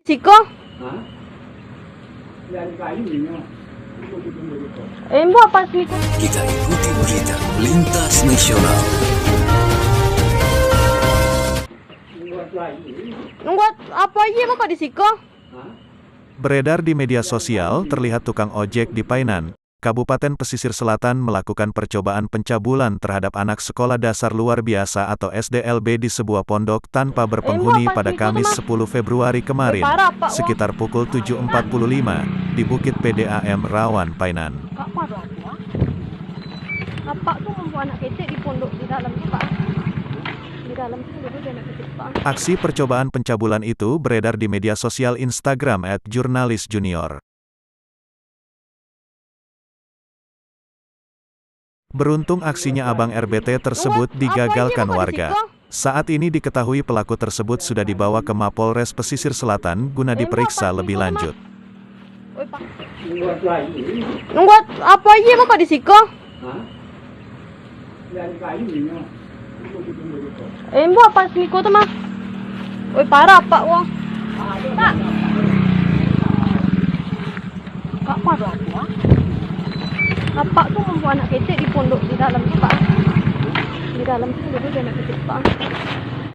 Siko? Hah? Dari kayunya. Buat apa sih? Kita ikuti berita lintas nasional. Buat lagi. Buat apa aja kok di Siko? Hah? Beredar di media sosial, terlihat tukang ojek di Painan, Kabupaten Pesisir Selatan melakukan percobaan pencabulan terhadap anak sekolah dasar luar biasa atau SDLB di sebuah pondok tanpa berpenghuni pada Kamis 10 Februari kemarin, sekitar pukul 7.45, di Bukit PDAM Rawan, Painan. Kak parah aku. Apa tuh membuat anak kecil di pondok di dalam tuh, Pak? Di dalam tuh ada anak kecil, Pak. Aksi percobaan pencabulan itu beredar di media sosial Instagram @jurnalis_junior. Beruntung aksinya Abang RBT tersebut digagalkan warga. Saat ini diketahui pelaku tersebut sudah dibawa ke Mapolres Pesisir Selatan guna diperiksa lebih lanjut. Oi, Pak. Buat lagi. Buat apa aja kok di Siko? Hah? Dari kayunya. Buat apa Siko tuh, Mas? Oi, parah Pak, wong. Kak. Kak parah aku. Apa tuh membuat anak kecil di pondok di dalam tuh, Pak? Di dalam tuh ada anak kecil, Pak.